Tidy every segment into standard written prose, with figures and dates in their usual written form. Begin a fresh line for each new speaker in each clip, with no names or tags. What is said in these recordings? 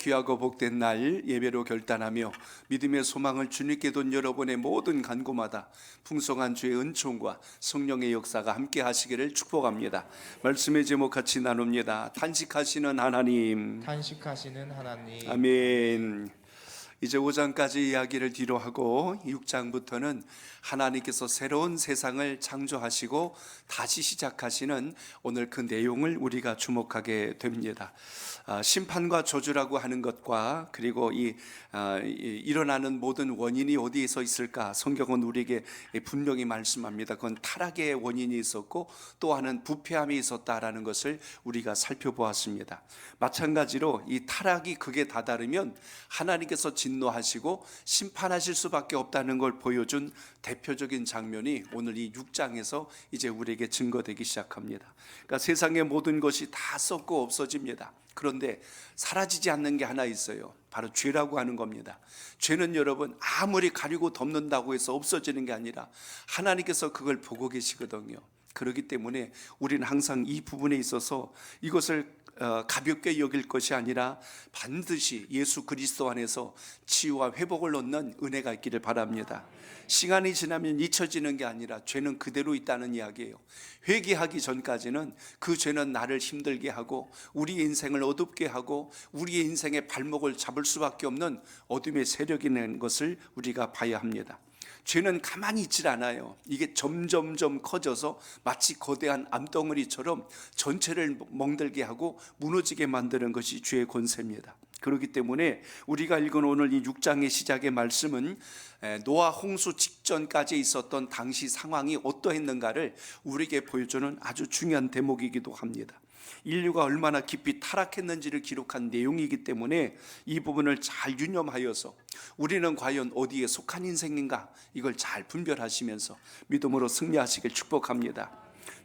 귀하고 복된 날 예배로 결단하며 믿음의 소망을 주님께 둔 여러분의 모든 간구마다 풍성한 주의 은총과 성령의 역사가 함께 하시기를 축복합니다. 말씀의 제목 같이 나눕니다. 탄식하시는 하나님.
탄식하시는 하나님.
아멘. 이제 5장까지 이야기를 뒤로 하고 6장부터는 하나님께서 새로운 세상을 창조하시고 다시 시작하시는 오늘 그 내용을 우리가 주목하게 됩니다. 심판과 저주라고 하는 것과 그리고 일어나는 모든 원인이 어디에서 있을까? 성경은 우리에게 분명히 말씀합니다. 그건 타락의 원인이 있었고 또 하나는 부패함이 있었다라는 것을 우리가 살펴보았습니다. 마찬가지로 이 타락이 극에 다다르면 하나님께서 진노하시고 심판하실 수밖에 없다는 걸 보여준 대표적인 장면이 오늘 이 6장에서 이제 우리에게 증거되기 시작합니다. 그러니까 세상의 모든 것이 다 썩고 없어집니다. 그런데 사라지지 않는 게 하나 있어요. 바로 죄라고 하는 겁니다. 죄는 여러분 아무리 가리고 덮는다고 해서 없어지는 게 아니라 하나님께서 그걸 보고 계시거든요. 그렇기 때문에 우리는 항상 이 부분에 있어서 이것을 가볍게 여길 것이 아니라 반드시 예수 그리스도 안에서 치유와 회복을 얻는 은혜가 있기를 바랍니다. 시간이 지나면 잊혀지는 게 아니라 죄는 그대로 있다는 이야기예요. 회개하기 전까지는 그 죄는 나를 힘들게 하고 우리의 인생을 어둡게 하고 우리의 인생의 발목을 잡을 수밖에 없는 어둠의 세력이라는 것을 우리가 봐야 합니다. 죄는 가만히 있질 않아요. 이게 점점점 커져서 마치 거대한 암덩어리처럼 전체를 멍들게 하고 무너지게 만드는 것이 죄의 권세입니다. 그렇기 때문에 우리가 읽은 오늘 이 6장의 시작의 말씀은 노아 홍수 직전까지 있었던 당시 상황이 어떠했는가를 우리에게 보여주는 아주 중요한 대목이기도 합니다. 인류가 얼마나 깊이 타락했는지를 기록한 내용이기 때문에 이 부분을 잘 유념하여서 우리는 과연 어디에 속한 인생인가 이걸 잘 분별하시면서 믿음으로 승리하시길 축복합니다.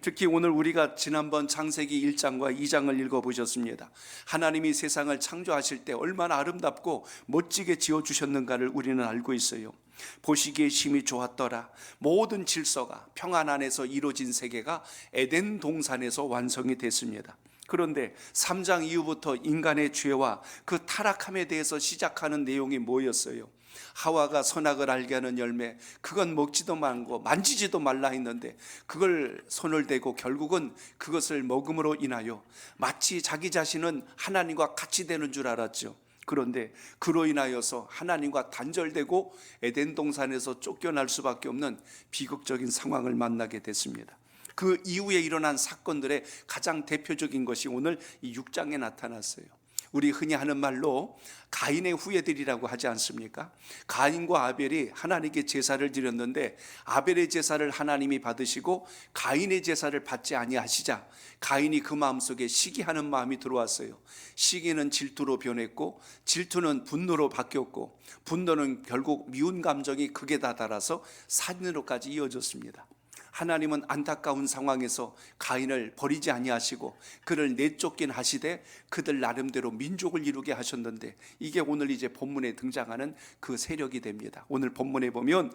특히 오늘 우리가 지난번 창세기 1장과 2장을 읽어보셨습니다. 하나님이 세상을 창조하실 때 얼마나 아름답고 멋지게 지어주셨는가를 우리는 알고 있어요. 보시기에 심히 좋았더라. 모든 질서가 평안 안에서 이루어진 세계가 에덴 동산에서 완성이 됐습니다. 그런데 3장 이후부터 인간의 죄와 그 타락함에 대해서 시작하는 내용이 뭐였어요? 하와가 선악을 알게 하는 열매, 그건 먹지도 말고 만지지도 말라 했는데 그걸 손을 대고 결국은 그것을 먹음으로 인하여 마치 자기 자신은 하나님과 같이 되는 줄 알았죠. 그런데 그로 인하여서 하나님과 단절되고 에덴 동산에서 쫓겨날 수밖에 없는 비극적인 상황을 만나게 됐습니다. 그 이후에 일어난 사건들의 가장 대표적인 것이 오늘 이 6장에 나타났어요. 우리 흔히 하는 말로 가인의 후예들이라고 하지 않습니까? 가인과 아벨이 하나님께 제사를 드렸는데 아벨의 제사를 하나님이 받으시고 가인의 제사를 받지 아니하시자 가인이 그 마음속에 시기하는 마음이 들어왔어요. 시기는 질투로 변했고 질투는 분노로 바뀌었고 분노는 결국 미운 감정이 극에 다다라서 살인으로까지 이어졌습니다. 하나님은 안타까운 상황에서 가인을 버리지 아니하시고 그를 내쫓긴 하시되 그들 나름대로 민족을 이루게 하셨는데 이게 오늘 이제 본문에 등장하는 그 세력이 됩니다. 오늘 본문에 보면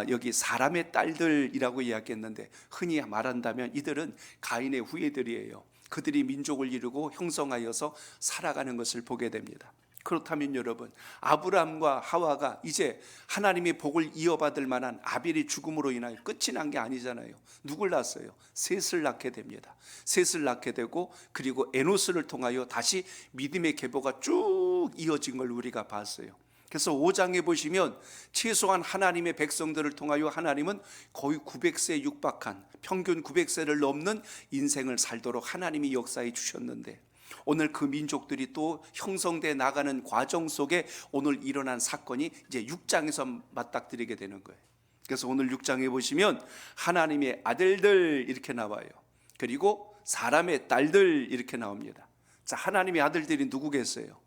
여기 사람의 딸들이라고 이야기했는데 흔히 말한다면 이들은 가인의 후예들이에요. 그들이 민족을 이루고 형성하여서 살아가는 것을 보게 됩니다. 그렇다면 여러분, 아브라함과 하와가 이제 하나님의 복을 이어받을 만한 아벨이 죽음으로 인하여 끝이 난 게 아니잖아요. 누굴 낳았어요? 셋을 낳게 됩니다. 셋을 낳게 되고 그리고 에노스를 통하여 다시 믿음의 계보가 쭉 이어진 걸 우리가 봤어요. 그래서 5장에 보시면 최소한 하나님의 백성들을 통하여 하나님은 거의 900세에 육박한 평균 900세를 넘는 인생을 살도록 하나님이 역사해 주셨는데 오늘 그 민족들이 또 형성돼 나가는 과정 속에 오늘 일어난 사건이 이제 6장에서 맞닥뜨리게 되는 거예요. 그래서 오늘 6장에 보시면 하나님의 아들들 이렇게 나와요. 그리고 사람의 딸들 이렇게 나옵니다. 자, 하나님의 아들들이 누구겠어요?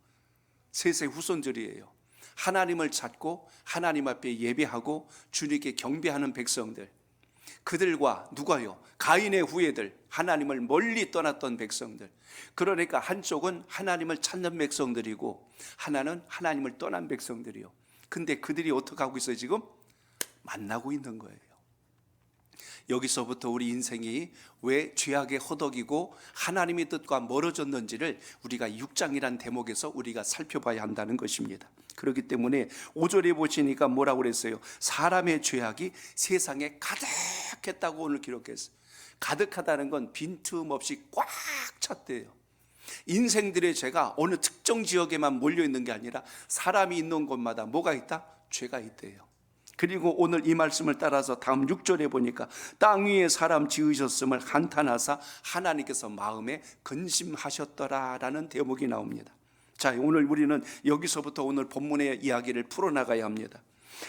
셋의 후손들이에요. 하나님을 찾고 하나님 앞에 예배하고 주님께 경배하는 백성들, 그들과 누가요? 가인의 후예들, 하나님을 멀리 떠났던 백성들. 그러니까 한쪽은 하나님을 찾는 백성들이고 하나는 하나님을 떠난 백성들이요. 근데 그들이 어떻게 하고 있어요? 지금 만나고 있는 거예요. 여기서부터 우리 인생이 왜 죄악에 허덕이고 하나님의 뜻과 멀어졌는지를 우리가 6장이란 대목에서 우리가 살펴봐야 한다는 것입니다. 그렇기 때문에 5절에 보시니까 뭐라고 그랬어요? 사람의 죄악이 세상에 가득했다고 오늘 기록했어요. 가득하다는 건 빈틈없이 꽉 찼대요. 인생들의 죄가 어느 특정 지역에만 몰려있는 게 아니라 사람이 있는 곳마다 뭐가 있다? 죄가 있대요. 그리고 오늘 이 말씀을 따라서 다음 6절에 보니까 땅 위에 사람 지으셨음을 한탄하사 하나님께서 마음에 근심하셨더라라는 대목이 나옵니다. 자, 오늘 우리는 여기서부터 오늘 본문의 이야기를 풀어나가야 합니다.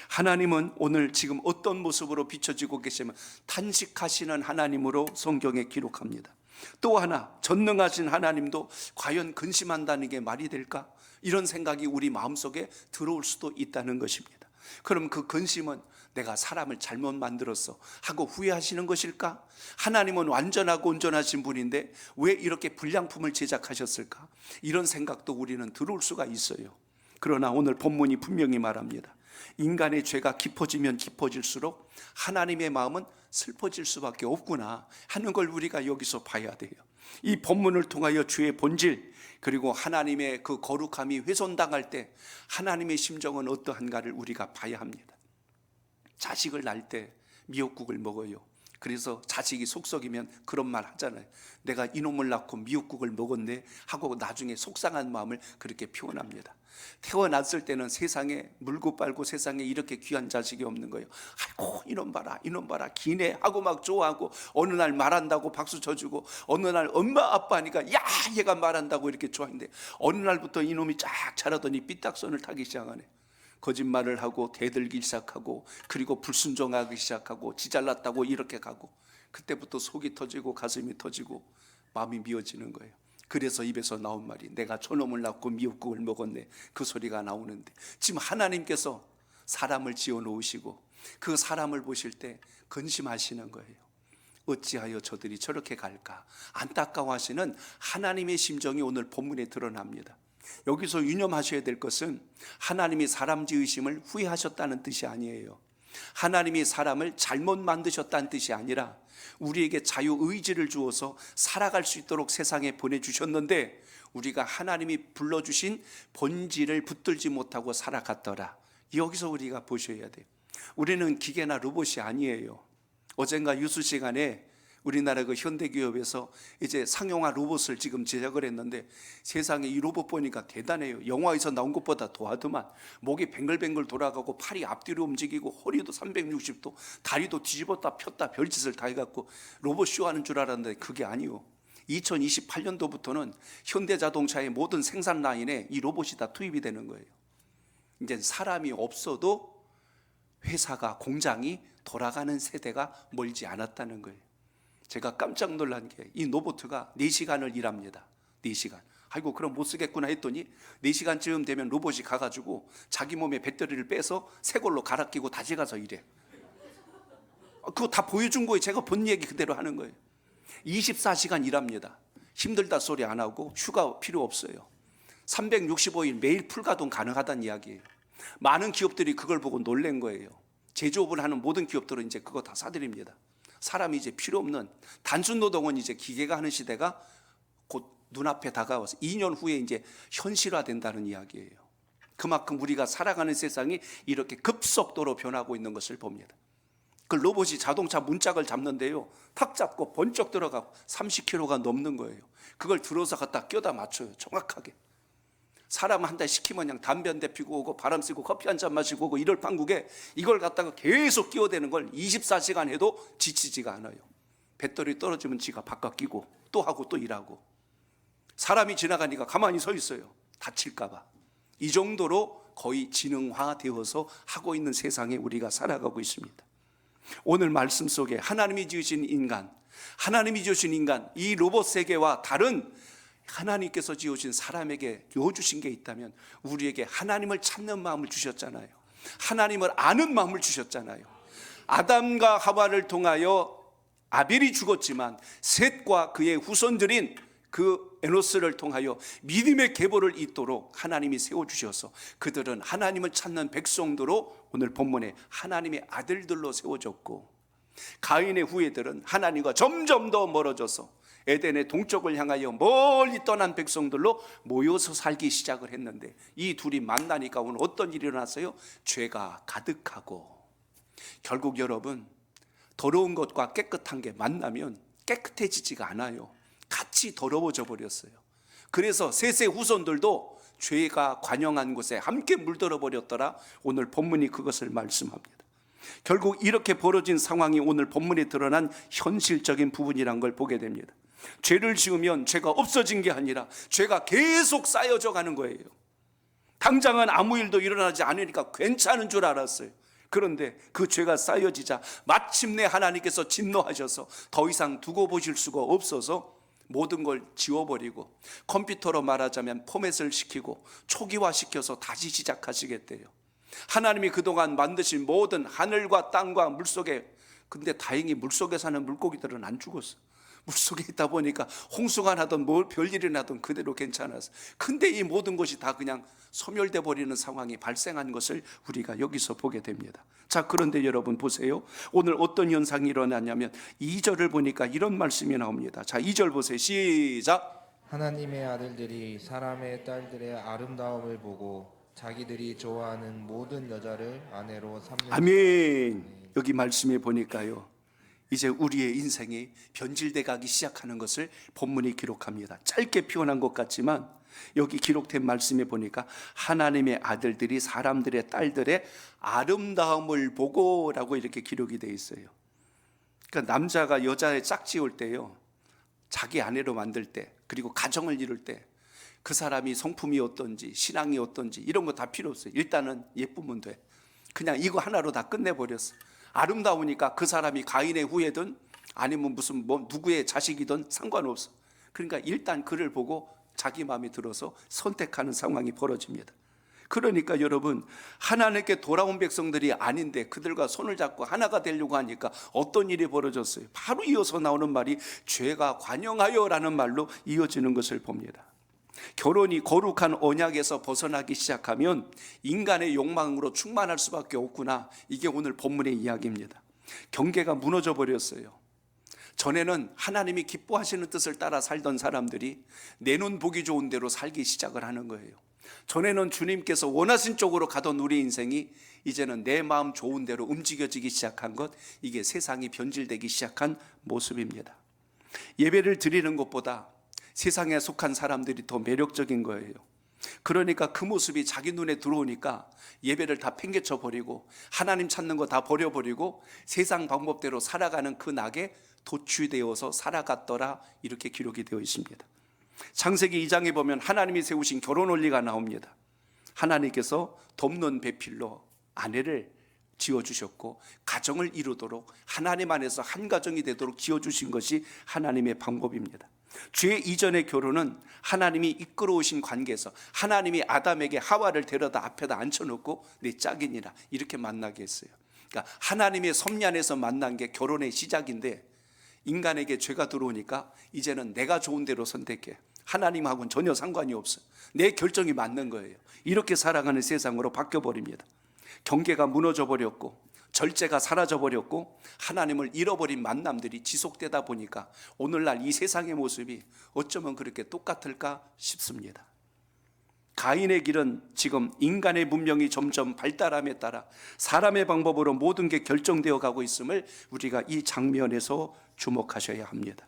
하나님은 오늘 지금 어떤 모습으로 비춰지고 계시면 탄식하시는 하나님으로 성경에 기록합니다. 또 하나, 전능하신 하나님도 과연 근심한다는 게 말이 될까? 이런 생각이 우리 마음속에 들어올 수도 있다는 것입니다. 그럼 그 근심은 내가 사람을 잘못 만들었어 하고 후회하시는 것일까? 하나님은 완전하고 온전하신 분인데 왜 이렇게 불량품을 제작하셨을까? 이런 생각도 우리는 들어올 수가 있어요. 그러나 오늘 본문이 분명히 말합니다. 인간의 죄가 깊어지면 깊어질수록 하나님의 마음은 슬퍼질 수밖에 없구나 하는 걸 우리가 여기서 봐야 돼요. 이 본문을 통하여 주의 본질, 그리고 하나님의 그 거룩함이 훼손당할 때 하나님의 심정은 어떠한가를 우리가 봐야 합니다. 자식을 낳을 때 미역국을 먹어요. 그래서 자식이 속썩이면 그런 말 하잖아요. 내가 이놈을 낳고 미역국을 먹었네 하고 나중에 속상한 마음을 그렇게 표현합니다. 태어났을 때는 세상에 물고 빨고 세상에 이렇게 귀한 자식이 없는 거예요. 아이고 이놈 봐라 기네 하고 막 좋아하고, 어느 날 말한다고 박수 쳐주고, 어느 날 엄마 아빠니까 야 얘가 말한다고 이렇게 좋아하는데 어느 날부터 이놈이 쫙 자라더니 삐딱선을 타기 시작하네. 거짓말을 하고 대들기 시작하고, 그리고 불순종하기 시작하고, 지 잘났다고 이렇게 가고, 그때부터 속이 터지고 가슴이 터지고 마음이 미어지는 거예요. 그래서 입에서 나온 말이 내가 저놈을 낳고 미역국을 먹었네, 그 소리가 나오는데, 지금 하나님께서 사람을 지어 놓으시고 그 사람을 보실 때 근심하시는 거예요. 어찌하여 저들이 저렇게 갈까? 안타까워하시는 하나님의 심정이 오늘 본문에 드러납니다. 여기서 유념하셔야 될 것은 하나님이 사람 지으심을 후회하셨다는 뜻이 아니에요. 하나님이 사람을 잘못 만드셨다는 뜻이 아니라 우리에게 자유의지를 주어서 살아갈 수 있도록 세상에 보내주셨는데 우리가 하나님이 불러주신 본질을 붙들지 못하고 살아갔더라. 여기서 우리가 보셔야 돼요. 우리는 기계나 로봇이 아니에요. 어젠가 유수 시간에 우리나라 그 현대기업에서 이제 상용화 로봇을 지금 제작을 했는데 세상에 이 로봇 보니까 대단해요. 영화에서 나온 것보다 더하더만. 목이 뱅글뱅글 돌아가고 팔이 앞뒤로 움직이고 허리도 360도, 다리도 뒤집었다 폈다 별짓을 다 해갖고 로봇 쇼하는 줄 알았는데 그게 아니요. 2028년도부터는 현대자동차의 모든 생산 라인에 이 로봇이 다 투입이 되는 거예요. 이제 사람이 없어도 회사가, 공장이 돌아가는 세대가 멀지 않았다는 거예요. 제가 깜짝 놀란 게 이 로봇가 4시간을 일합니다. 4시간. 아이고 그럼 못 쓰겠구나 했더니 4시간쯤 되면 로봇이 가가지고 자기 몸에 배터리를 빼서 새 걸로 갈아 끼고 다시 가서 일해. 그거 다 보여준 거예요. 제가 본 얘기 그대로 하는 거예요. 24시간 일합니다. 힘들다 소리 안 하고 휴가 필요 없어요. 365일 매일 풀가동 가능하다는 이야기예요. 많은 기업들이 그걸 보고 놀란 거예요. 제조업을 하는 모든 기업들은 이제 그거 다 사들입니다. 사람이 이제 필요 없는 단순 노동은 이제 기계가 하는 시대가 곧 눈앞에 다가와서 2년 후에 이제 현실화된다는 이야기예요. 그만큼 우리가 살아가는 세상이 이렇게 급속도로 변하고 있는 것을 봅니다. 그 로봇이 자동차 문짝을 잡는데요, 탁 잡고 번쩍 들어가고 30kg가 넘는 거예요. 그걸 들어서 갖다 껴다 맞춰요, 정확하게. 사람 한 달 시키면 그냥 담배 한 대 피고 오고 바람 쐬고 커피 한 잔 마시고 오고 이럴 판국에 이걸 갖다가 계속 끼워대는 걸 24시간 해도 지치지가 않아요. 배터리 떨어지면 지가 바꿔 끼고 또 하고 또 일하고, 사람이 지나가니까 가만히 서 있어요. 다칠까 봐. 이 정도로 거의 지능화되어서 하고 있는 세상에 우리가 살아가고 있습니다. 오늘 말씀 속에 하나님이 지으신 인간, 이 로봇 세계와 다른 하나님께서 지으신 사람에게 주신 게 있다면 우리에게 하나님을 찾는 마음을 주셨잖아요. 하나님을 아는 마음을 주셨잖아요. 아담과 하와를 통하여 아벨이 죽었지만 셋과 그의 후손들인 그 에노스를 통하여 믿음의 계보를 잇도록 하나님이 세워주셔서 그들은 하나님을 찾는 백성들로 오늘 본문에 하나님의 아들들로 세워졌고, 가인의 후예들은 하나님과 점점 더 멀어져서 에덴의 동쪽을 향하여 멀리 떠난 백성들로 모여서 살기 시작을 했는데, 이 둘이 만나니까 오늘 어떤 일이 일어났어요? 죄가 가득하고. 결국 여러분, 더러운 것과 깨끗한 게 만나면 깨끗해지지가 않아요. 같이 더러워져 버렸어요. 그래서 셋의 후손들도 죄가 관영한 곳에 함께 물들어 버렸더라. 오늘 본문이 그것을 말씀합니다. 결국 이렇게 벌어진 상황이 오늘 본문에 드러난 현실적인 부분이란 걸 보게 됩니다. 죄를 지으면 죄가 없어진 게 아니라 죄가 계속 쌓여져 가는 거예요. 당장은 아무 일도 일어나지 않으니까 괜찮은 줄 알았어요. 그런데 그 죄가 쌓여지자 마침내 하나님께서 진노하셔서 더 이상 두고 보실 수가 없어서 모든 걸 지워버리고, 컴퓨터로 말하자면 포맷을 시키고 초기화시켜서 다시 시작하시겠대요. 하나님이 그동안 만드신 모든 하늘과 땅과 물속에, 근데 다행히 물속에 사는 물고기들은 안 죽었어. 물속에 있다 보니까 홍수가 나든 뭘 별일이 나든 그대로 괜찮았어. 근데 이 모든 것이 다 그냥 소멸돼 버리는 상황이 발생한 것을 우리가 여기서 보게 됩니다. 자, 그런데 여러분 보세요. 오늘 어떤 현상이 일어났냐면 2절을 보니까 이런 말씀이 나옵니다. 자, 2절 보세요. 시작.
하나님의 아들들이 사람의 딸들의 아름다움을 보고 자기들이 좋아하는 모든 여자를 아내로 삼는.
아멘. 여기 말씀에 보니까요, 이제 우리의 인생이 변질돼 가기 시작하는 것을 본문이 기록합니다. 짧게 표현한 것 같지만 여기 기록된 말씀에 보니까 하나님의 아들들이 사람들의 딸들의 아름다움을 보고 라고 이렇게 기록이 되어 있어요. 그러니까 남자가 여자의 짝지을 때요, 자기 아내로 만들 때, 그리고 가정을 이룰 때 그 사람이 성품이 어떤지 신앙이 어떤지 이런 거 다 필요 없어요. 일단은 예쁘면 돼. 그냥 이거 하나로 다 끝내버렸어. 아름다우니까 그 사람이 가인의 후예든 아니면 무슨 누구의 자식이든 상관없어. 그러니까 일단 그를 보고 자기 마음에 들어서 선택하는 상황이 벌어집니다. 그러니까 여러분, 하나님께 돌아온 백성들이 아닌데 그들과 손을 잡고 하나가 되려고 하니까 어떤 일이 벌어졌어요? 바로 이어서 나오는 말이 죄가 관영하여라는 말로 이어지는 것을 봅니다. 결혼이 거룩한 언약에서 벗어나기 시작하면 인간의 욕망으로 충만할 수밖에 없구나. 이게 오늘 본문의 이야기입니다. 경계가 무너져 버렸어요. 전에는 하나님이 기뻐하시는 뜻을 따라 살던 사람들이 내 눈 보기 좋은 대로 살기 시작을 하는 거예요. 전에는 주님께서 원하신 쪽으로 가던 우리 인생이 이제는 내 마음 좋은 대로 움직여지기 시작한 것, 이게 세상이 변질되기 시작한 모습입니다. 예배를 드리는 것보다 세상에 속한 사람들이 더 매력적인 거예요. 그러니까 그 모습이 자기 눈에 들어오니까 예배를 다 팽개쳐 버리고 하나님 찾는 거 다 버려버리고 세상 방법대로 살아가는 그 낙에 도취되어서 살아갔더라. 이렇게 기록이 되어 있습니다. 창세기 2장에 보면 하나님이 세우신 결혼 원리가 나옵니다. 하나님께서 돕는 배필로 아내를 지어주셨고 가정을 이루도록 하나님 안에서 한 가정이 되도록 지어주신 것이 하나님의 방법입니다. 죄 이전의 결혼은 하나님이 이끌어오신 관계에서 하나님이 아담에게 하와를 데려다 앞에다 앉혀놓고 내 짝이니라 이렇게 만나게 했어요. 그러니까 하나님의 섭리 안에서 만난 게 결혼의 시작인데, 인간에게 죄가 들어오니까 이제는 내가 좋은 대로 선택해. 하나님하고는 전혀 상관이 없어. 내 결정이 맞는 거예요. 이렇게 살아가는 세상으로 바뀌어버립니다. 경계가 무너져 버렸고 절제가 사라져 버렸고 하나님을 잃어버린 만남들이 지속되다 보니까 오늘날 이 세상의 모습이 어쩌면 그렇게 똑같을까 싶습니다. 가인의 길은 지금 인간의 문명이 점점 발달함에 따라 사람의 방법으로 모든 게 결정되어 가고 있음을 우리가 이 장면에서 주목하셔야 합니다.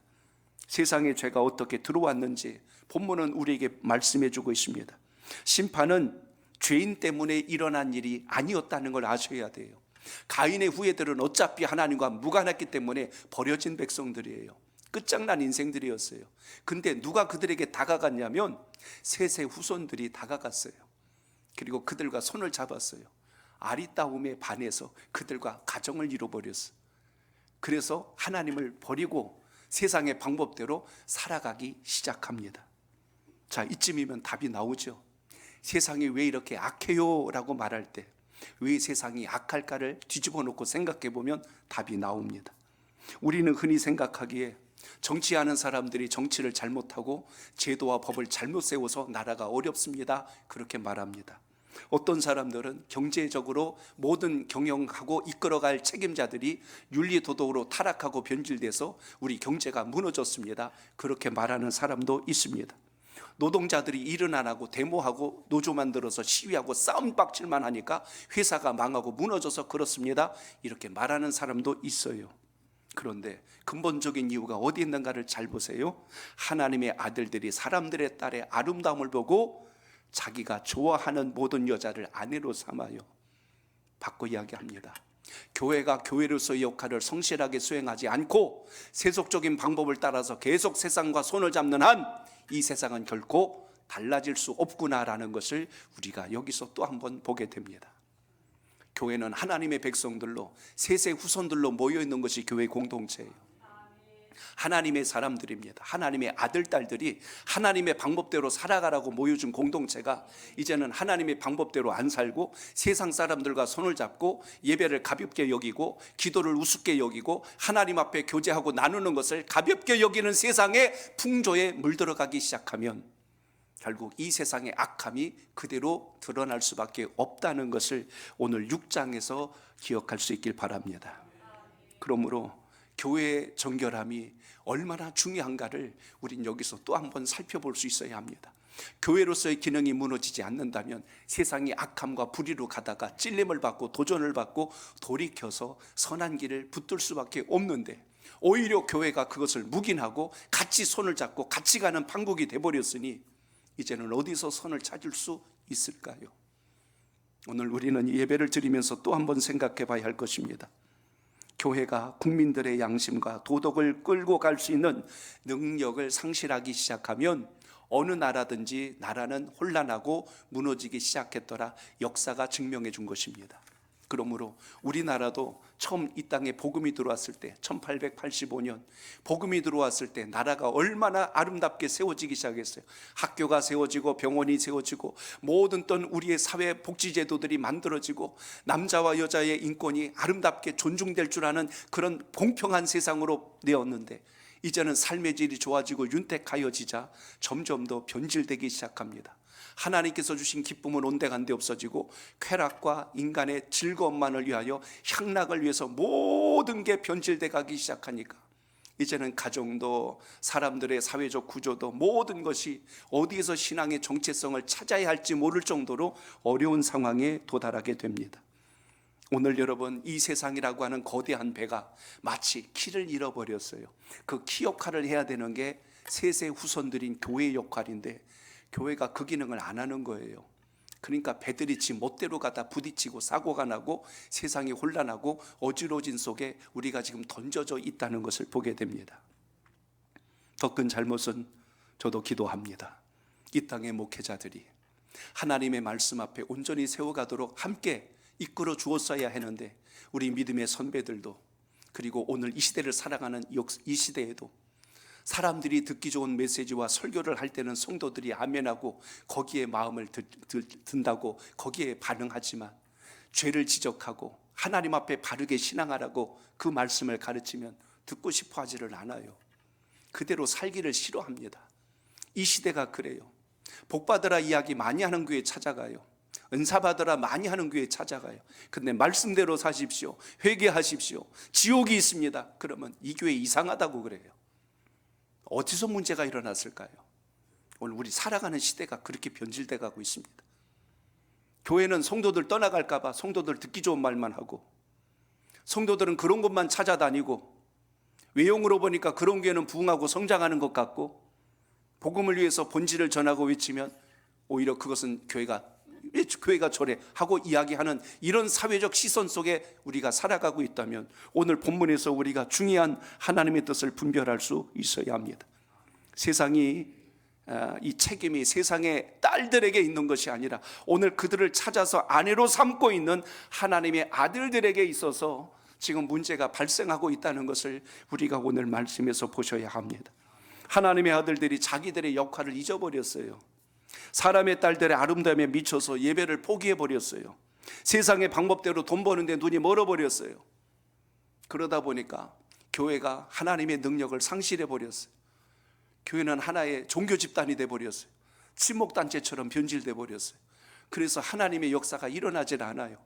세상에 죄가 어떻게 들어왔는지 본문은 우리에게 말씀해 주고 있습니다. 심판은 죄인 때문에 일어난 일이 아니었다는 걸 아셔야 돼요. 가인의 후예들은 어차피 하나님과 무관했기 때문에 버려진 백성들이에요. 끝장난 인생들이었어요. 근데 누가 그들에게 다가갔냐면 셋의 후손들이 다가갔어요. 그리고 그들과 손을 잡았어요. 아리따움에 반해서 그들과 가정을 이뤄버렸어요. 그래서 하나님을 버리고 세상의 방법대로 살아가기 시작합니다. 자, 이쯤이면 답이 나오죠. 세상이 왜 이렇게 악해요? 라고 말할 때 왜 세상이 악할까를 뒤집어 놓고 생각해 보면 답이 나옵니다. 우리는 흔히 생각하기에 정치하는 사람들이 정치를 잘못하고 제도와 법을 잘못 세워서 나라가 어렵습니다. 그렇게 말합니다. 어떤 사람들은 경제적으로 모든 경영하고 이끌어갈 책임자들이 윤리도덕으로 타락하고 변질돼서 우리 경제가 무너졌습니다. 그렇게 말하는 사람도 있습니다. 노동자들이 일은 안 하고 데모하고 노조 만들어서 시위하고 싸움박질만 하니까 회사가 망하고 무너져서 그렇습니다. 이렇게 말하는 사람도 있어요. 그런데 근본적인 이유가 어디 있는가를 잘 보세요. 하나님의 아들들이 사람들의 딸의 아름다움을 보고 자기가 좋아하는 모든 여자를 아내로 삼아요. 바꿔 이야기합니다. 교회가 교회로서의 역할을 성실하게 수행하지 않고 세속적인 방법을 따라서 계속 세상과 손을 잡는 한 이 세상은 결코 달라질 수 없구나라는 것을 우리가 여기서 또 한번 보게 됩니다. 교회는 하나님의 백성들로 세세 후손들로 모여 있는 것이 교회 공동체예요. 하나님의 사람들입니다. 하나님의 아들, 딸들이 하나님의 방법대로 살아가라고 모여준 공동체가 이제는 하나님의 방법대로 안 살고 세상 사람들과 손을 잡고 예배를 가볍게 여기고 기도를 우습게 여기고 하나님 앞에 교제하고 나누는 것을 가볍게 여기는 세상의 풍조에 물들어가기 시작하면 결국 이 세상의 악함이 그대로 드러날 수밖에 없다는 것을 오늘 6장에서 기억할 수 있길 바랍니다. 그러므로 교회의 정결함이 얼마나 중요한가를 우린 여기서 또 한번 살펴볼 수 있어야 합니다. 교회로서의 기능이 무너지지 않는다면 세상이 악함과 불의로 가다가 찔림을 받고 도전을 받고 돌이켜서 선한 길을 붙들 수밖에 없는데 오히려 교회가 그것을 묵인하고 같이 손을 잡고 같이 가는 판국이 돼버렸으니 이제는 어디서 선을 찾을 수 있을까요? 오늘 우리는 예배를 드리면서 또 한번 생각해 봐야 할 것입니다. 교회가 국민들의 양심과 도덕을 끌고 갈 수 있는 능력을 상실하기 시작하면 어느 나라든지 나라는 혼란하고 무너지기 시작했더라 역사가 증명해 준 것입니다. 그러므로 우리나라도 처음 이 땅에 복음이 들어왔을 때 1885년 복음이 들어왔을 때 나라가 얼마나 아름답게 세워지기 시작했어요. 학교가 세워지고 병원이 세워지고 모든 떤 우리의 사회 복지제도들이 만들어지고 남자와 여자의 인권이 아름답게 존중될 줄 아는 그런 공평한 세상으로 되었는데 이제는 삶의 질이 좋아지고 윤택하여지자 점점 더 변질되기 시작합니다. 하나님께서 주신 기쁨은 온데간데 없어지고 쾌락과 인간의 즐거움만을 위하여 향락을 위해서 모든 게 변질돼 가기 시작하니까 이제는 가정도 사람들의 사회적 구조도 모든 것이 어디에서 신앙의 정체성을 찾아야 할지 모를 정도로 어려운 상황에 도달하게 됩니다. 오늘 여러분 이 세상이라고 하는 거대한 배가 마치 키를 잃어버렸어요. 그 키 역할을 해야 되는 게 세세 후손들인 교회의 역할인데 교회가 그 기능을 안 하는 거예요. 그러니까 배들이 지 멋대로 가다 부딪히고 사고가 나고 세상이 혼란하고 어지러진 속에 우리가 지금 던져져 있다는 것을 보게 됩니다. 더 큰 잘못은 저도 기도합니다. 이 땅의 목회자들이 하나님의 말씀 앞에 온전히 세워가도록 함께 이끌어 주었어야 하는데 우리 믿음의 선배들도 그리고 오늘 이 시대를 살아가는 이 시대에도 사람들이 듣기 좋은 메시지와 설교를 할 때는 성도들이 아멘하고 거기에 마음을 든다고 거기에 반응하지만 죄를 지적하고 하나님 앞에 바르게 신앙하라고 그 말씀을 가르치면 듣고 싶어 하지를 않아요. 그대로 살기를 싫어합니다. 이 시대가 그래요. 복받으라 이야기 많이 하는 교회 찾아가요. 은사받으라 많이 하는 교회 찾아가요. 근데 말씀대로 사십시오. 회개하십시오. 지옥이 있습니다. 그러면 이 교회 이상하다고 그래요. 어디서 문제가 일어났을까요? 오늘 우리 살아가는 시대가 그렇게 변질돼 가고 있습니다. 교회는 성도들 떠나갈까 봐 성도들 듣기 좋은 말만 하고 성도들은 그런 것만 찾아다니고 외형으로 보니까 그런 교회는 부흥하고 성장하는 것 같고 복음을 위해서 본질을 전하고 외치면 오히려 그것은 교회가 저래 하고 이야기하는 이런 사회적 시선 속에 우리가 살아가고 있다면 오늘 본문에서 우리가 중요한 하나님의 뜻을 분별할 수 있어야 합니다. 세상이 이 책임이 세상의 딸들에게 있는 것이 아니라 오늘 그들을 찾아서 아내로 삼고 있는 하나님의 아들들에게 있어서 지금 문제가 발생하고 있다는 것을 우리가 오늘 말씀에서 보셔야 합니다. 하나님의 아들들이 자기들의 역할을 잊어버렸어요. 사람의 딸들의 아름다움에 미쳐서 예배를 포기해버렸어요. 세상의 방법대로 돈 버는데 눈이 멀어버렸어요. 그러다 보니까 교회가 하나님의 능력을 상실해버렸어요. 교회는 하나의 종교 집단이 돼버렸어요. 친목단체처럼 변질돼버렸어요. 그래서 하나님의 역사가 일어나질 않아요.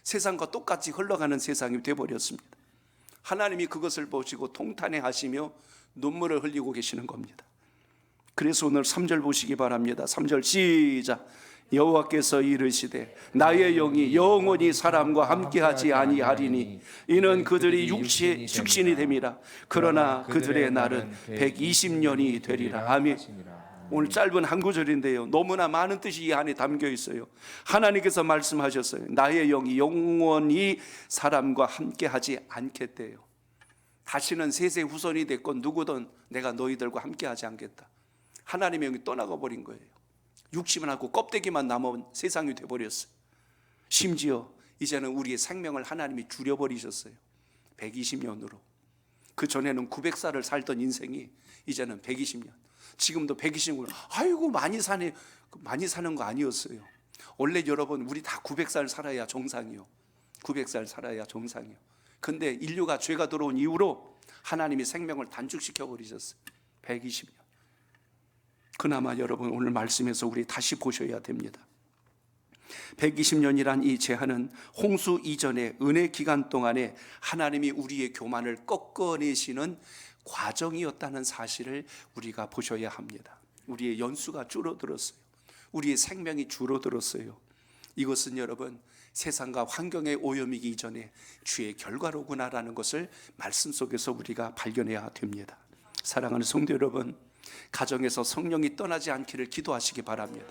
세상과 똑같이 흘러가는 세상이 되어버렸습니다. 하나님이 그것을 보시고 통탄해하시며 눈물을 흘리고 계시는 겁니다. 그래서 오늘 3절 보시기 바랍니다. 3절 시작. 여호와께서 이르시되 나의 영이 영원히 사람과 함께하지 아니하리니 이는 그들이 육신이 됨이라. 그러나 그들의 날은 120년이 되리라. 아멘. 오늘 짧은 한 구절인데요, 너무나 많은 뜻이 이 안에 담겨 있어요. 하나님께서 말씀하셨어요. 나의 영이 영원히 사람과 함께하지 않겠대요. 다시는 세세 후손이 됐건 누구든 내가 너희들과 함께하지 않겠다. 하나님의 영이 떠나가 버린 거예요. 육신만 하고 껍데기만 남은 세상이 되어버렸어요. 심지어 이제는 우리의 생명을 하나님이 줄여버리셨어요. 120년으로. 그 전에는 900살을 살던 인생이 이제는 120년. 지금도 120년. 아이고 많이 사네. 많이 사는 거 아니었어요. 원래 여러분 우리 다 900살 살아야 정상이요. 900살 살아야 정상이요. 근데 인류가 죄가 들어온 이후로 하나님이 생명을 단축시켜 버리셨어요. 120년. 그나마 여러분 오늘 말씀에서 우리 다시 보셔야 됩니다. 120년이란 이 제한은 홍수 이전의 은혜 기간 동안에 하나님이 우리의 교만을 꺾어내시는 과정이었다는 사실을 우리가 보셔야 합니다. 우리의 연수가 줄어들었어요. 우리의 생명이 줄어들었어요. 이것은 여러분 세상과 환경의 오염이기 이전에 주의 결과로구나라는 것을 말씀 속에서 우리가 발견해야 됩니다. 사랑하는 성도 여러분, 가정에서 성령이 떠나지 않기를 기도하시기 바랍니다.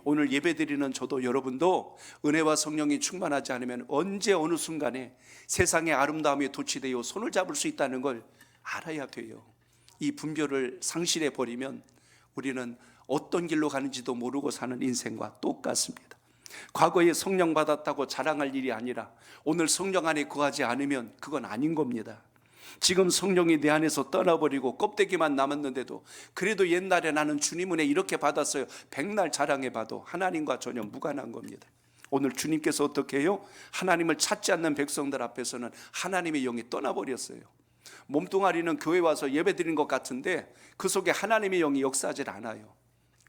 오늘 예배드리는 저도 여러분도 은혜와 성령이 충만하지 않으면 언제 어느 순간에 세상의 아름다움에 도취되어 손을 잡을 수 있다는 걸 알아야 돼요. 이 분별을 상실해 버리면 우리는 어떤 길로 가는지도 모르고 사는 인생과 똑같습니다. 과거에 성령 받았다고 자랑할 일이 아니라 오늘 성령 안에 거하지 않으면 그건 아닌 겁니다. 지금 성령이 내 안에서 떠나버리고 껍데기만 남았는데도 그래도 옛날에 나는 주님 은혜 이렇게 받았어요. 백날 자랑해봐도 하나님과 전혀 무관한 겁니다. 오늘 주님께서 어떻게 해요? 하나님을 찾지 않는 백성들 앞에서는 하나님의 영이 떠나버렸어요. 몸뚱아리는 교회 와서 예배드린 것 같은데 그 속에 하나님의 영이 역사하질 않아요.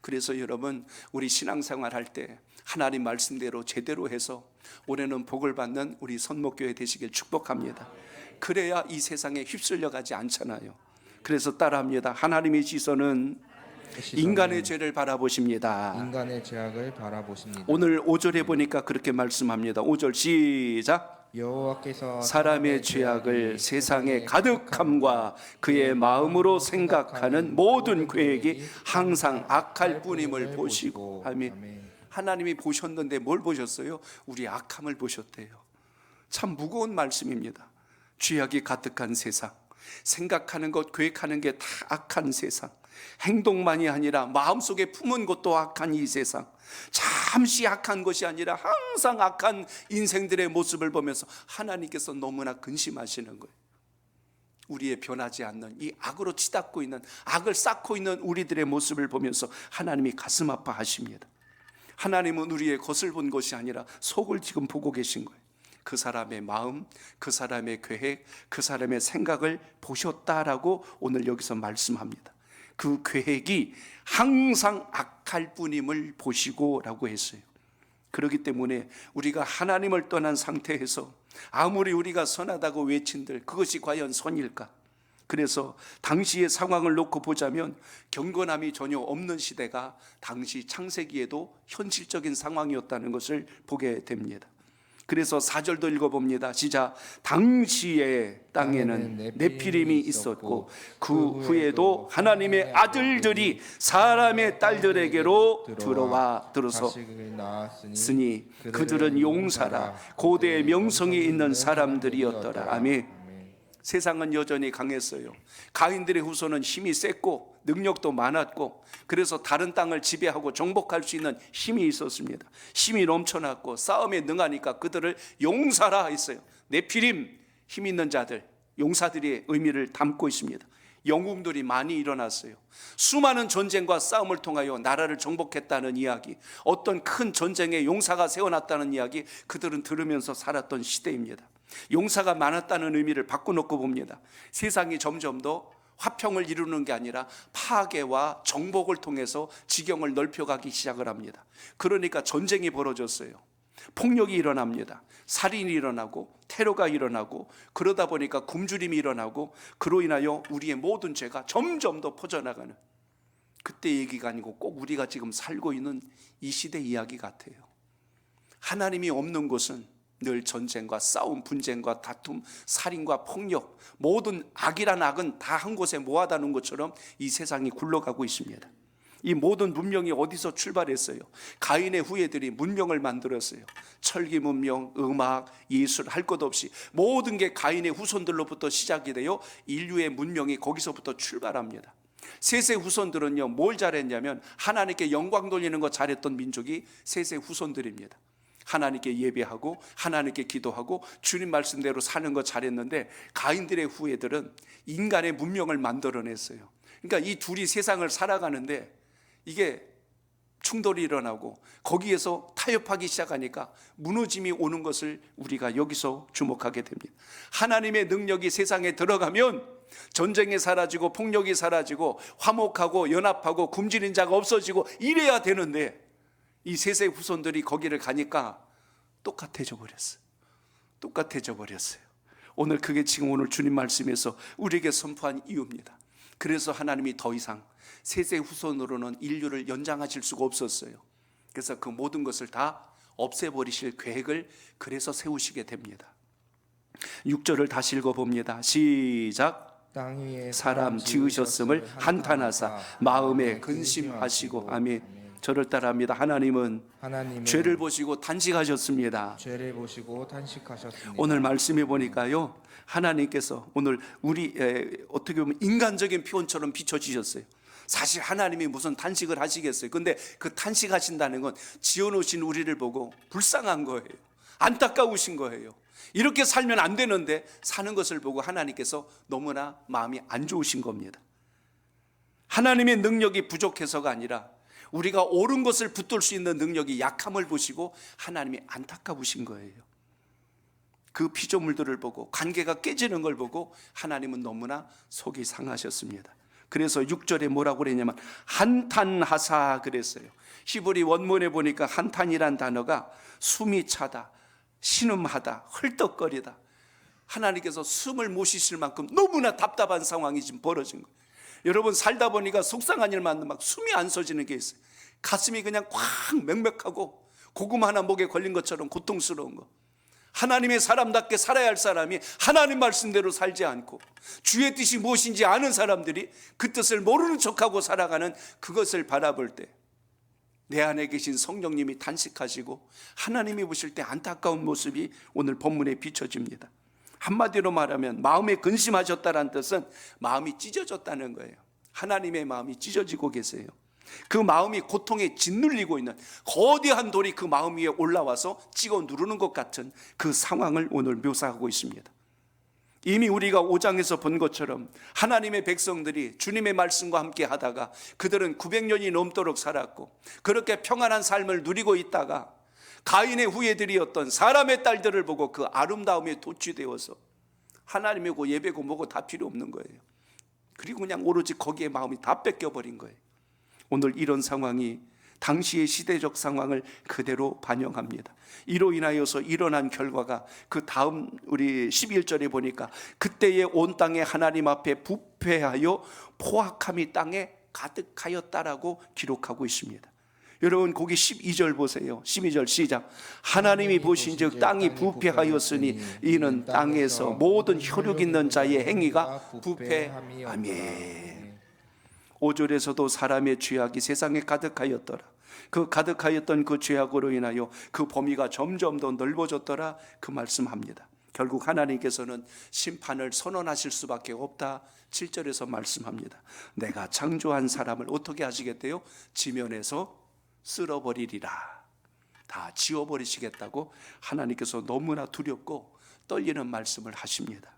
그래서 여러분 우리 신앙생활 할 때 하나님 말씀대로 제대로 해서 올해는 복을 받는 우리 선목교회 되시길 축복합니다. 그래야 이 세상에 휩쓸려 가지 않잖아요. 그래서 따라합니다. 하나님의 시선은 인간의 죄를 바라보십니다.
인간의 죄악을 바라보십니다.
오늘 5절에 보니까 그렇게 말씀합니다. 5절 시작.
여호와께서
사람의 죄악을 세상의 가득함과 그의 마음으로 생각하는 모든 계획이 항상 악할 뿐임을 보시고. 아멘. 하나님이 보셨는데 뭘 보셨어요? 우리 악함을 보셨대요. 참 무거운 말씀입니다. 죄악이 가득한 세상, 생각하는 것, 계획하는 게 다 악한 세상, 행동만이 아니라 마음속에 품은 것도 악한 이 세상, 잠시 악한 것이 아니라 항상 악한 인생들의 모습을 보면서 하나님께서 너무나 근심하시는 거예요. 우리의 변하지 않는 이 악으로 치닫고 있는, 악을 쌓고 있는 우리들의 모습을 보면서 하나님이 가슴 아파하십니다. 하나님은 우리의 겉을 본 것이 아니라 속을 지금 보고 계신 거예요. 그 사람의 마음, 그 사람의 계획, 그 사람의 생각을 보셨다라고 오늘 여기서 말씀합니다. 그 계획이 항상 악할 뿐임을 보시고 라고 했어요. 그렇기 때문에 우리가 하나님을 떠난 상태에서 아무리 우리가 선하다고 외친들 그것이 과연 선일까? 그래서 당시의 상황을 놓고 보자면 경건함이 전혀 없는 시대가 당시 창세기에도 현실적인 상황이었다는 것을 보게 됩니다. 그래서 4절도 읽어봅니다. 시작. 당시에 땅에는 네피림이 있었고 그 후에도 하나님의 아들들이 사람의 딸들에게로 들어서 쓰니 그들은 용사라 고대의 명성이 있는 사람들이었더라. 아멘. 세상은 여전히 강했어요. 가인들의 후손은 힘이 셌고 능력도 많았고 그래서 다른 땅을 지배하고 정복할 수 있는 힘이 있었습니다. 힘이 넘쳐났고 싸움에 능하니까 그들을 용사라 했어요. 네피림, 힘 있는 자들, 용사들의 의미를 담고 있습니다. 영웅들이 많이 일어났어요. 수많은 전쟁과 싸움을 통하여 나라를 정복했다는 이야기, 어떤 큰 전쟁에 용사가 세워놨다는 이야기 그들은 들으면서 살았던 시대입니다. 용사가 많았다는 의미를 바꿔놓고 봅니다. 세상이 점점 더 화평을 이루는 게 아니라 파괴와 정복을 통해서 지경을 넓혀가기 시작을 합니다. 그러니까 전쟁이 벌어졌어요. 폭력이 일어납니다. 살인이 일어나고 테러가 일어나고, 그러다 보니까 굶주림이 일어나고, 그로 인하여 우리의 모든 죄가 점점 더 퍼져나가는, 그때 얘기가 아니고 꼭 우리가 지금 살고 있는 이 시대 이야기 같아요. 하나님이 없는 곳은 늘 전쟁과 싸움, 분쟁과 다툼, 살인과 폭력, 모든 악이란 악은 다 한 곳에 모아다 놓은 것처럼 이 세상이 굴러가고 있습니다. 이 모든 문명이 어디서 출발했어요? 가인의 후예들이 문명을 만들었어요. 철기 문명, 음악, 예술, 할 것 없이 모든 게 가인의 후손들로부터 시작이 되어 인류의 문명이 거기서부터 출발합니다. 셋의 후손들은요, 뭘 잘했냐면 하나님께 영광 돌리는 거 잘했던 민족이 셋의 후손들입니다. 하나님께 예배하고 하나님께 기도하고 주님 말씀대로 사는 거 잘했는데, 가인들의 후예들은 인간의 문명을 만들어냈어요. 그러니까 이 둘이 세상을 살아가는데 이게 충돌이 일어나고 거기에서 타협하기 시작하니까 무너짐이 오는 것을 우리가 여기서 주목하게 됩니다. 하나님의 능력이 세상에 들어가면 전쟁이 사라지고 폭력이 사라지고 화목하고 연합하고 굶주린 자가 없어지고 이래야 되는데, 이 셋의 후손들이 거기를 가니까 똑같아져 버렸어요. 오늘 그게 지금 오늘 주님 말씀에서 우리에게 선포한 이유입니다. 그래서 하나님이 더 이상 셋의 후손으로는 인류를 연장하실 수가 없었어요. 그래서 그 모든 것을 다 없애버리실 계획을 그래서 세우시게 됩니다. 6절을 다시 읽어봅니다. 시작.
땅 위에
사람 지으셨음을 한탄하사 마음에 근심하시고. 아멘. 저를 따라합니다. 하나님은 죄를 보시고 탄식하셨습니다.
죄를 보시고 탄식하셨습니다.
오늘 말씀해 보니까요, 하나님께서 오늘 우리 어떻게 보면 인간적인 표현처럼 비춰지셨어요. 사실 하나님이 무슨 탄식을 하시겠어요? 근데 그 탄식하신다는 건 지어놓으신 우리를 보고 불쌍한 거예요. 안타까우신 거예요. 이렇게 살면 안 되는데 사는 것을 보고 하나님께서 너무나 마음이 안 좋으신 겁니다. 하나님의 능력이 부족해서가 아니라 우리가 옳은 것을 붙들 수 있는 능력이 약함을 보시고 하나님이 안타까우신 거예요. 그 피조물들을 보고 관계가 깨지는 걸 보고 하나님은 너무나 속이 상하셨습니다. 그래서 6절에 뭐라고 그랬냐면 한탄하사 그랬어요. 히브리 원문에 보니까 한탄이란 단어가 숨이 차다, 신음하다, 헐떡거리다. 하나님께서 숨을 못 쉬실 만큼 너무나 답답한 상황이 지금 벌어진 거예요. 여러분 살다 보니까 속상한 일만 막 숨이 안 쉬어지는 게 있어요. 가슴이 그냥 꽉 맥맥하고 고구마 하나 목에 걸린 것처럼 고통스러운 거. 하나님의 사람답게 살아야 할 사람이 하나님 말씀대로 살지 않고 주의 뜻이 무엇인지 아는 사람들이 그 뜻을 모르는 척하고 살아가는 그것을 바라볼 때 내 안에 계신 성령님이 탄식하시고 하나님이 보실 때 안타까운 모습이 오늘 본문에 비춰집니다. 한마디로 말하면 마음에 근심하셨다는 뜻은 마음이 찢어졌다는 거예요. 하나님의 마음이 찢어지고 계세요. 그 마음이 고통에 짓눌리고 있는 거대한 돌이 그 마음 위에 올라와서 찍어 누르는 것 같은 그 상황을 오늘 묘사하고 있습니다. 이미 우리가 5장에서 본 것처럼 하나님의 백성들이 주님의 말씀과 함께 하다가 그들은 900년이 넘도록 살았고 그렇게 평안한 삶을 누리고 있다가 가인의 후예들이었던 사람의 딸들을 보고 그 아름다움에 도취되어서 하나님이고 예배고 뭐고 다 필요 없는 거예요. 그리고 그냥 오로지 거기에 마음이 다 뺏겨버린 거예요. 오늘 이런 상황이 당시의 시대적 상황을 그대로 반영합니다. 이로 인하여서 일어난 결과가 그 다음 우리 11절에 보니까 그때에 온 땅에 하나님 앞에 부패하여 포악함이 땅에 가득하였다라고 기록하고 있습니다. 여러분 거기 12절 보세요. 12절 시작. 하나님이 보신즉 땅이 부패하였으니 이는 땅에서 모든 혈육 있는 자의 행위가 부패함이에요. 5절에서도 사람의 죄악이 세상에 가득하였더라. 그 가득하였던 그 죄악으로 인하여 그 범위가 점점 더 넓어졌더라. 그 말씀합니다. 결국 하나님께서는 심판을 선언하실 수밖에 없다. 7절에서 말씀합니다. 내가 창조한 사람을 어떻게 하시겠대요? 지면에서 쓸어버리리라. 다 지워버리시겠다고 하나님께서 너무나 두렵고 떨리는 말씀을 하십니다.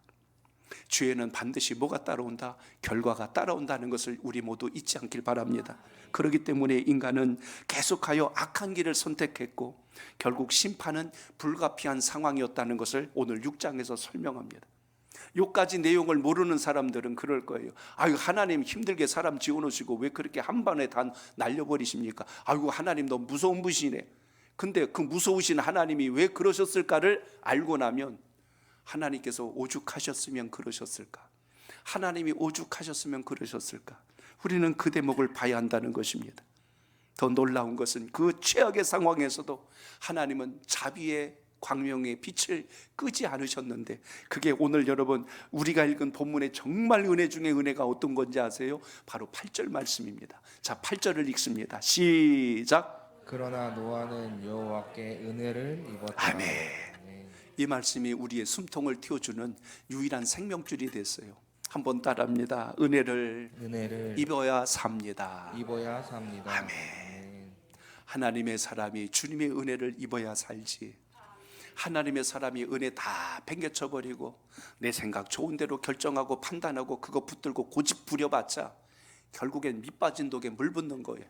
죄에는 반드시 뭐가 따라온다? 결과가 따라온다는 것을 우리 모두 잊지 않길 바랍니다. 그렇기 때문에 인간은 계속하여 악한 길을 선택했고 결국 심판은 불가피한 상황이었다는 것을 오늘 6장에서 설명합니다. 요까지 내용을 모르는 사람들은 그럴 거예요. 아유, 하나님 힘들게 사람 지어놓으시고 왜 그렇게 한 번에 다 날려버리십니까? 아이고, 하나님 너무 무서운 분이시네. 근데 그 무서우신 하나님이 왜 그러셨을까를 알고 나면 하나님께서 오죽하셨으면 그러셨을까? 하나님이 오죽하셨으면 그러셨을까? 우리는 그 대목을 봐야 한다는 것입니다. 더 놀라운 것은 그 최악의 상황에서도 하나님은 자비의 광명의 빛을 끄지 않으셨는데, 그게 오늘 여러분 우리가 읽은 본문의 정말 은혜 중에 은혜가 어떤 건지 아세요? 바로 8절 말씀입니다. 자, 8절을 읽습니다. 시작.
그러나 노아는 여호와께 은혜를 입었다.
아멘. 이 말씀이 우리의 숨통을 틔워주는 유일한 생명줄이 됐어요. 한번 따라합니다. 은혜를 입어야 삽니다.
입어야 삽니다.
아멘. 하나님의 사람이 주님의 은혜를 입어야 살지. 하나님의 사람이 은혜 다 팽개쳐 버리고 내 생각 좋은 대로 결정하고 판단하고 그거 붙들고 고집 부려봤자 결국엔 밑 빠진 독에 물 붓는 거예요.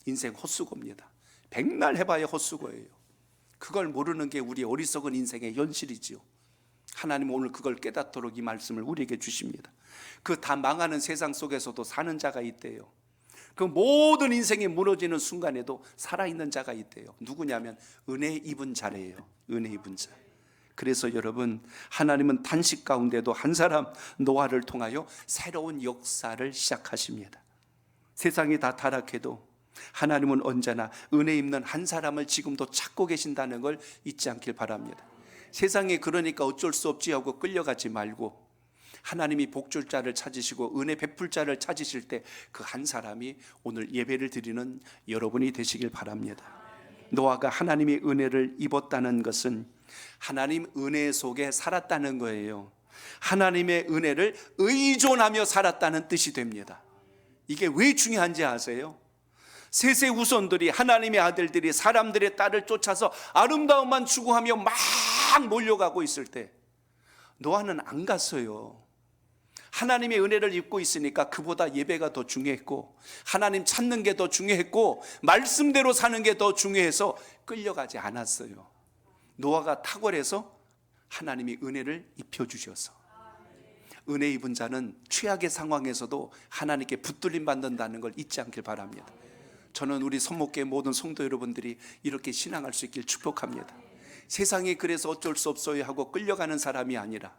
인생 헛수고입니다. 백날 해봐야 헛수고예요. 그걸 모르는 게 우리 어리석은 인생의 현실이지요. 하나님 오늘 그걸 깨닫도록 이 말씀을 우리에게 주십니다. 그 다 망하는 세상 속에서도 사는 자가 있대요. 그 모든 인생이 무너지는 순간에도 살아있는 자가 있대요. 누구냐면 은혜 입은 자래요. 은혜 입은 자. 그래서 여러분, 하나님은 단식 가운데도 한 사람 노아를 통하여 새로운 역사를 시작하십니다. 세상이 다 타락해도 하나님은 언제나 은혜 입는 한 사람을 지금도 찾고 계신다는 걸 잊지 않길 바랍니다. 세상에 그러니까 어쩔 수 없지 하고 끌려가지 말고 하나님이 복줄 자를 찾으시고 은혜 베풀 자를 찾으실 때 그 한 사람이 오늘 예배를 드리는 여러분이 되시길 바랍니다. 노아가 하나님의 은혜를 입었다는 것은 하나님 은혜 속에 살았다는 거예요. 하나님의 은혜를 의존하며 살았다는 뜻이 됩니다. 이게 왜 중요한지 아세요? 셋의 후손들이, 하나님의 아들들이 사람들의 딸을 쫓아서 아름다움만 추구하며 막 몰려가고 있을 때 노아는 안 갔어요. 하나님의 은혜를 입고 있으니까 그보다 예배가 더 중요했고 하나님 찾는 게 더 중요했고 말씀대로 사는 게 더 중요해서 끌려가지 않았어요. 노아가 탁월해서 하나님이 은혜를 입혀주셔서, 은혜 입은 자는 최악의 상황에서도 하나님께 붙들림 받는다는 걸 잊지 않길 바랍니다. 저는 우리 선목교회 모든 성도 여러분들이 이렇게 신앙할 수 있길 축복합니다. 세상이 그래서 어쩔 수 없어요 하고 끌려가는 사람이 아니라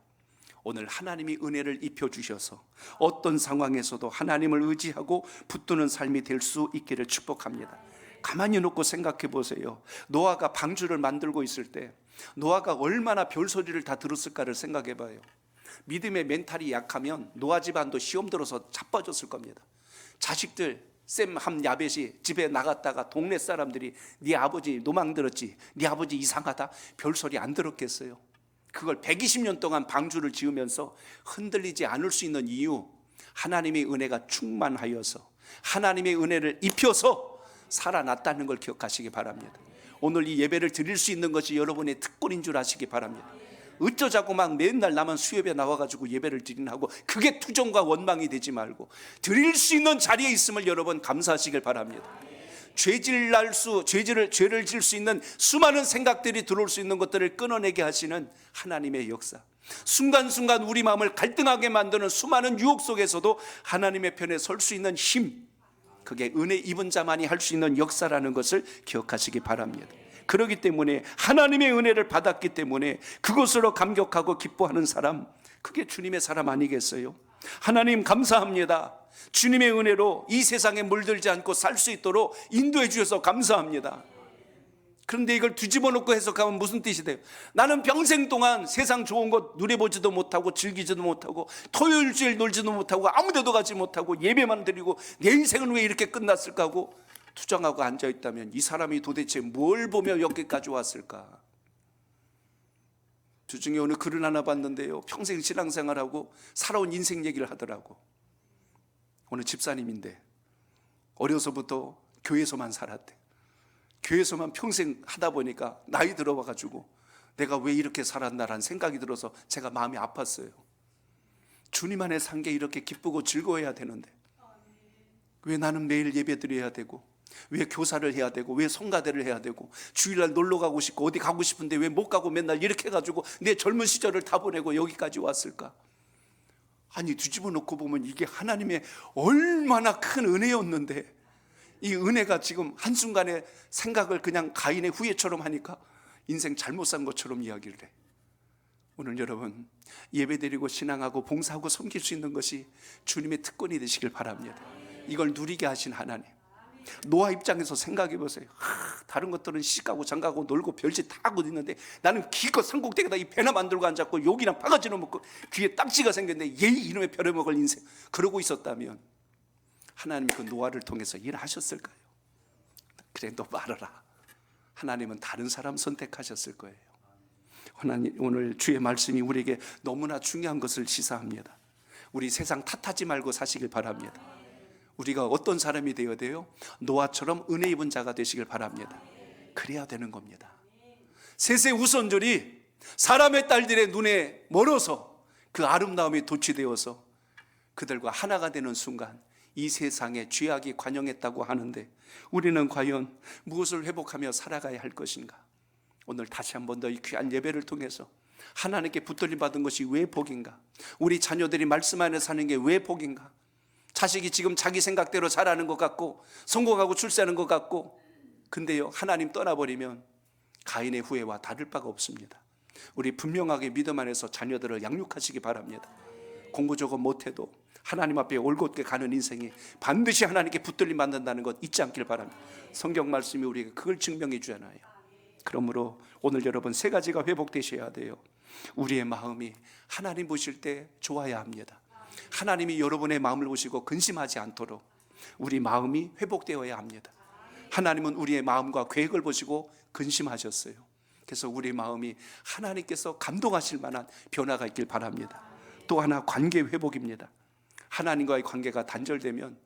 오늘 하나님이 은혜를 입혀주셔서 어떤 상황에서도 하나님을 의지하고 붙드는 삶이 될 수 있기를 축복합니다. 가만히 놓고 생각해 보세요. 노아가 방주를 만들고 있을 때 노아가 얼마나 별소리를 다 들었을까를 생각해 봐요. 믿음의 멘탈이 약하면 노아 집안도 시험 들어서 자빠졌을 겁니다. 자식들 셈 함 야벳이 집에 나갔다가 동네 사람들이 네 아버지 노망 들었지, 네 아버지 이상하다, 별소리 안 들었겠어요? 그걸 120년 동안 방주를 지으면서 흔들리지 않을 수 있는 이유, 하나님의 은혜가 충만하여서 하나님의 은혜를 입혀서 살아났다는 걸 기억하시기 바랍니다. 오늘 이 예배를 드릴 수 있는 것이 여러분의 특권인 줄 아시기 바랍니다. 어쩌자고 막 맨날 나만 수협에 나와가지고 예배를 드리나고 그게 투정과 원망이 되지 말고 드릴 수 있는 자리에 있음을 여러분 감사하시길 바랍니다. 죄를 질 수 있는 수많은 생각들이 들어올 수 있는 것들을 끊어내게 하시는 하나님의 역사, 순간순간 우리 마음을 갈등하게 만드는 수많은 유혹 속에서도 하나님의 편에 설 수 있는 힘, 그게 은혜 입은 자만이 할 수 있는 역사라는 것을 기억하시기 바랍니다. 그렇기 때문에 하나님의 은혜를 받았기 때문에 그것으로 감격하고 기뻐하는 사람, 그게 주님의 사람 아니겠어요? 하나님 감사합니다. 주님의 은혜로 이 세상에 물들지 않고 살 수 있도록 인도해 주셔서 감사합니다. 그런데 이걸 뒤집어 놓고 해석하면 무슨 뜻이 돼요? 나는 평생 동안 세상 좋은 것 누려보지도 못하고 즐기지도 못하고 토요일 주일 놀지도 못하고 아무 데도 가지 못하고 예배만 드리고 내 인생은 왜 이렇게 끝났을까 하고 투정하고 앉아있다면 이 사람이 도대체 뭘 보며 여기까지 왔을까? 주중에 오늘 글을 하나 봤는데요, 평생 신앙생활하고 살아온 인생 얘기를 하더라고. 어느 집사님인데 어려서부터 교회에서만 살았대. 교회에서만 평생 하다 보니까 나이 들어와가지고 내가 왜 이렇게 살았나라는 생각이 들어서 제가 마음이 아팠어요. 주님 안에 산 게 이렇게 기쁘고 즐거워야 되는데 왜 나는 매일 예배 드려야 되고 왜 교사를 해야 되고, 왜 성가대를 해야 되고, 주일날 놀러 가고 싶고 어디 가고 싶은데 왜 못 가고 맨날 이렇게 해가지고 내 젊은 시절을 다 보내고 여기까지 왔을까? 아니, 뒤집어 놓고 보면 이게 하나님의 얼마나 큰 은혜였는데, 이 은혜가 지금 한순간에 생각을 그냥 가인의 후예처럼 하니까 인생 잘못 산 것처럼 이야기를 해. 오늘 여러분, 예배드리고 신앙하고 봉사하고 섬길 수 있는 것이 주님의 특권이 되시길 바랍니다. 이걸 누리게 하신 하나님. 노아 입장에서 생각해 보세요. 다른 것들은 시집가고 장가고 놀고 별짓 다 하고 있는데 나는 기껏 산꼭대기에다 이 배나 만들고 앉았고 욕이랑 바가지로 먹고 귀에 딱지가 생겼는데 얘 이놈의 벼를 먹을 인생 그러고 있었다면 하나님이 그 노아를 통해서 일하셨을까요? 그래, 너 말아라. 하나님은 다른 사람 선택하셨을 거예요. 하나님, 오늘 주의 말씀이 우리에게 너무나 중요한 것을 시사합니다. 우리 세상 탓하지 말고 사시길 바랍니다. 우리가 어떤 사람이 되어야 돼요? 노아처럼 은혜 입은 자가 되시길 바랍니다. 그래야 되는 겁니다. 셋의 우선절이 사람의 딸들의 눈에 멀어서 그 아름다움이 도취되어서 그들과 하나가 되는 순간 이 세상에 죄악이 관영했다고 하는데 우리는 과연 무엇을 회복하며 살아가야 할 것인가? 오늘 다시 한 번 더 이 귀한 예배를 통해서 하나님께 붙들림 받은 것이 왜 복인가? 우리 자녀들이 말씀 안에 사는 게 왜 복인가? 자식이 지금 자기 생각대로 잘하는 것 같고 성공하고 출세하는 것 같고, 근데요, 하나님 떠나버리면 가인의 후회와 다를 바가 없습니다. 우리 분명하게 믿음 안에서 자녀들을 양육하시기 바랍니다. 공부 조금 못해도 하나님 앞에 올곧게 가는 인생이 반드시 하나님께 붙들림 받는다는 것 잊지 않길 바랍니다. 성경 말씀이 우리에게 그걸 증명해 주잖아요. 그러므로 오늘 여러분 세 가지가 회복되셔야 돼요. 우리의 마음이 하나님 보실 때 좋아야 합니다. 하나님이 여러분의 마음을 보시고 근심하지 않도록 우리 마음이 회복되어야 합니다. 하나님은 우리의 마음과 계획을 보시고 근심하셨어요. 그래서 우리 마음이 하나님께서 감동하실 만한 변화가 있길 바랍니다. 또 하나 관계 회복입니다. 하나님과의 관계가 단절되면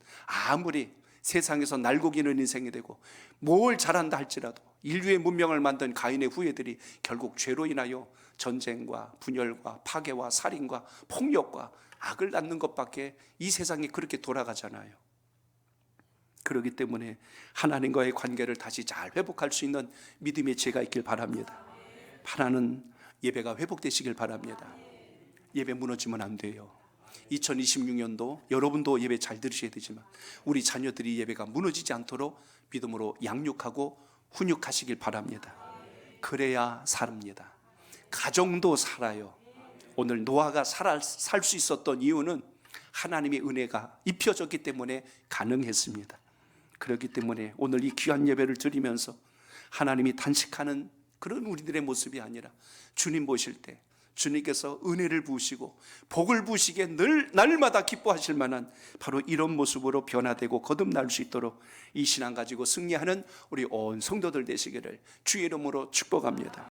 아무리 세상에서 날고기는 인생이 되고 뭘 잘한다 할지라도 인류의 문명을 만든 가인의 후예들이 결국 죄로 인하여 전쟁과 분열과 파괴와 살인과 폭력과 악을 낳는 것밖에 이 세상이 그렇게 돌아가잖아요. 그렇기 때문에 하나님과의 관계를 다시 잘 회복할 수 있는 믿음의 지혜가 있길 바랍니다. 하나는 예배가 회복되시길 바랍니다. 예배 무너지면 안 돼요. 2026년도 여러분도 예배 잘 들으셔야 되지만 우리 자녀들이 예배가 무너지지 않도록 믿음으로 양육하고 훈육하시길 바랍니다. 그래야 삽니다. 가정도 살아요. 오늘 노아가 살 수 있었던 이유는 하나님의 은혜가 입혀졌기 때문에 가능했습니다. 그렇기 때문에 오늘 이 귀한 예배를 드리면서 하나님이 단식하는 그런 우리들의 모습이 아니라 주님 보실 때 주님께서 은혜를 부으시고 복을 부으시기에 늘 날마다 기뻐하실 만한 바로 이런 모습으로 변화되고 거듭날 수 있도록 이 신앙 가지고 승리하는 우리 온 성도들 되시기를 주의 이름으로 축복합니다.